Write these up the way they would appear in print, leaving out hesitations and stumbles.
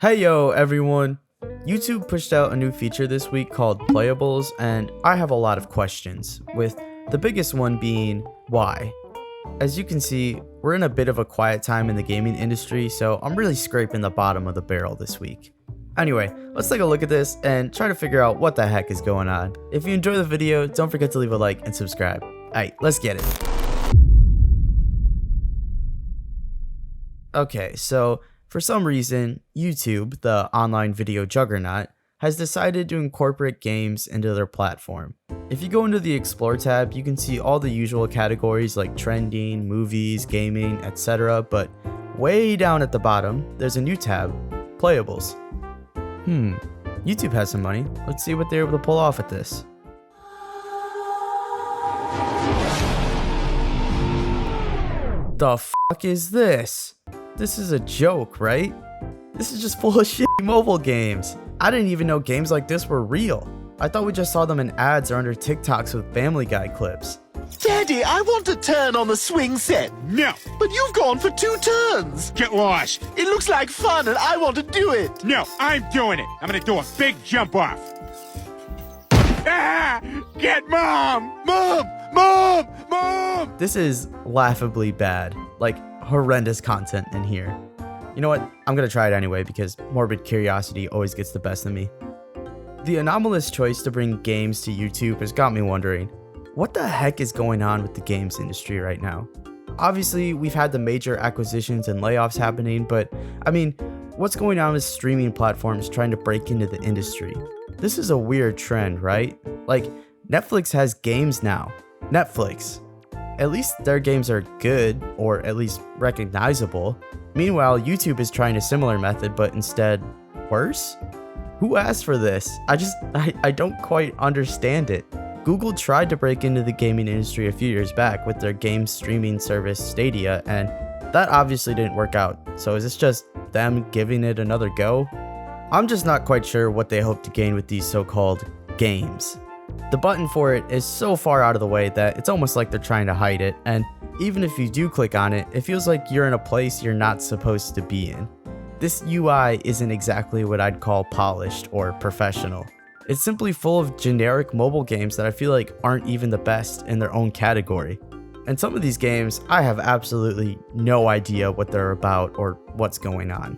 Hey yo everyone! YouTube pushed out a new feature this week called Playables, and I have a lot of questions, with the biggest one being why. As you can see, we're in a bit of a quiet time in the gaming industry, so I'm really scraping the bottom of the barrel this week. Anyway, let's take a look at this and try to figure out what the heck is going on. If you enjoy the video, don't forget to leave a like and subscribe. Alright, let's get it. Okay, so for some reason, YouTube, the online video juggernaut, has decided to incorporate games into their platform. If you go into the Explore tab, you can see all the usual categories like trending, movies, gaming, etc. But way down at the bottom, there's a new tab, Playables. YouTube has some money. Let's see what they're able to pull off with this. The fuck is this? This is a joke, right? This is just full of shitty mobile games. I didn't even know games like this were real. I thought we just saw them in ads or under TikToks with Family Guy clips. Daddy, I want to turn on the swing set. No. But you've gone for 2 turns. Get lost. It looks like fun and I want to do it. No, I'm doing it. I'm gonna do a big jump off. Ah! Get Mom! Mom! Mom! Mom! This is laughably bad. Like, horrendous content in here. You know what? I'm gonna try it anyway because morbid curiosity always gets the best of me. The anomalous choice to bring games to YouTube has got me wondering, what the heck is going on with the games industry right now? Obviously, we've had the major acquisitions and layoffs happening, but I mean, what's going on with streaming platforms trying to break into the industry? This is a weird trend, right? Like, Netflix has games now. Netflix. At least their games are good, or at least recognizable. Meanwhile, YouTube is trying a similar method, but instead, worse? Who asked for this? I don't quite understand it. Google tried to break into the gaming industry a few years back with their game streaming service Stadia, and that obviously didn't work out. So is this just them giving it another go? I'm just not quite sure what they hope to gain with these so-called games. The button for it is so far out of the way that it's almost like they're trying to hide it, and even if you do click on it, it feels like you're in a place you're not supposed to be in. This UI isn't exactly what I'd call polished or professional. It's simply full of generic mobile games that I feel like aren't even the best in their own category. And some of these games, I have absolutely no idea what they're about or what's going on.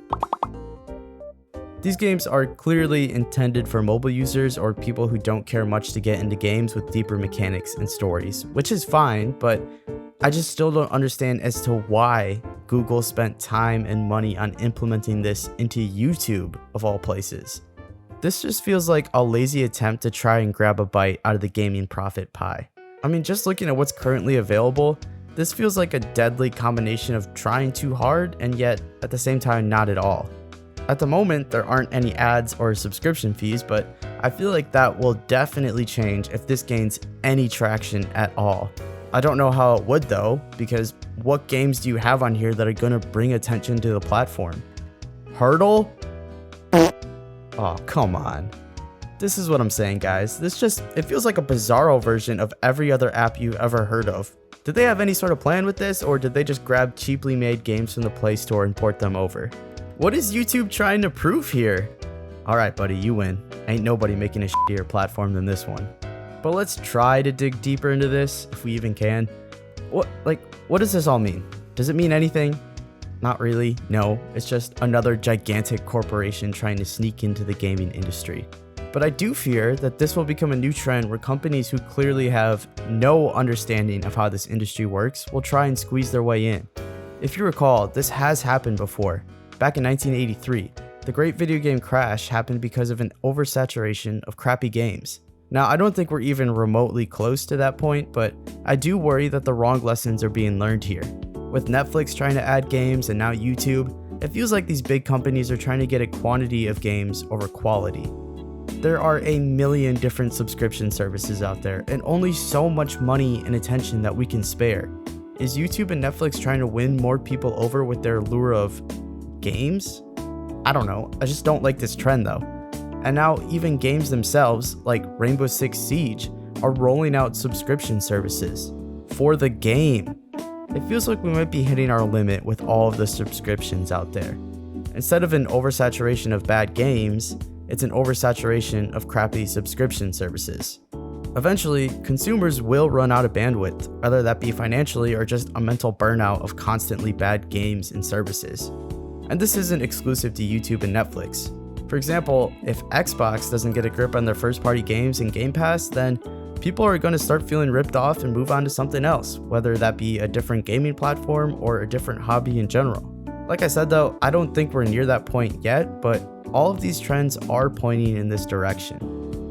These games are clearly intended for mobile users or people who don't care much to get into games with deeper mechanics and stories, which is fine, but I just still don't understand as to why Google spent time and money on implementing this into YouTube of all places. This just feels like a lazy attempt to try and grab a bite out of the gaming profit pie. I mean, just looking at what's currently available, this feels like a deadly combination of trying too hard and yet at the same time not at all. At the moment, there aren't any ads or subscription fees, but I feel like that will definitely change if this gains any traction at all. I don't know how it would though, because what games do you have on here that are going to bring attention to the platform? Hurdle? Oh, come on. This is what I'm saying, guys. It feels like a bizarro version of every other app you've ever heard of. Did they have any sort of plan with this, or did they just grab cheaply made games from the Play Store and port them over? What is YouTube trying to prove here? Alright buddy, you win. Ain't nobody making a shittier platform than this one. But let's try to dig deeper into this, if we even can. What does this all mean? Does it mean anything? Not really, no. It's just another gigantic corporation trying to sneak into the gaming industry. But I do fear that this will become a new trend where companies who clearly have no understanding of how this industry works will try and squeeze their way in. If you recall, this has happened before. Back in 1983, the great video game crash happened because of an oversaturation of crappy games. Now, I don't think we're even remotely close to that point, but I do worry that the wrong lessons are being learned here. With Netflix trying to add games and now YouTube, it feels like these big companies are trying to get a quantity of games over quality. There are a million different subscription services out there, and only so much money and attention that we can spare. Is YouTube and Netflix trying to win more people over with their lure of games? I don't know, I just don't like this trend though. And now even games themselves, like Rainbow Six Siege, are rolling out subscription services for the game. It feels like we might be hitting our limit with all of the subscriptions out there. Instead of an oversaturation of bad games, it's an oversaturation of crappy subscription services. Eventually, consumers will run out of bandwidth, whether that be financially or just a mental burnout of constantly bad games and services. And this isn't exclusive to YouTube and Netflix. For example, if Xbox doesn't get a grip on their first-party games and Game Pass, then people are going to start feeling ripped off and move on to something else, whether that be a different gaming platform or a different hobby in general. Like I said though, I don't think we're near that point yet, but all of these trends are pointing in this direction.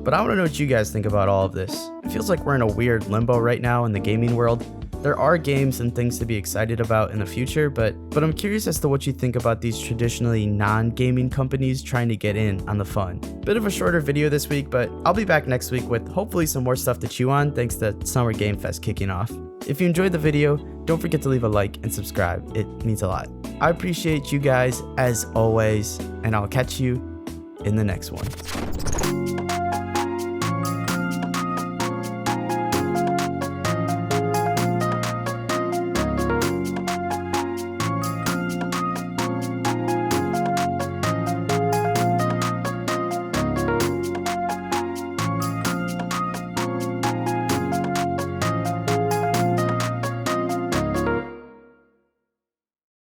But I want to know what you guys think about all of this. It feels like we're in a weird limbo right now in the gaming world. There are games and things to be excited about in the future, but I'm curious as to what you think about these traditionally non-gaming companies trying to get in on the fun. Bit of a shorter video this week, but I'll be back next week with hopefully some more stuff to chew on thanks to Summer Game Fest kicking off. If you enjoyed the video, don't forget to leave a like and subscribe. It means a lot. I appreciate you guys as always, and I'll catch you in the next one.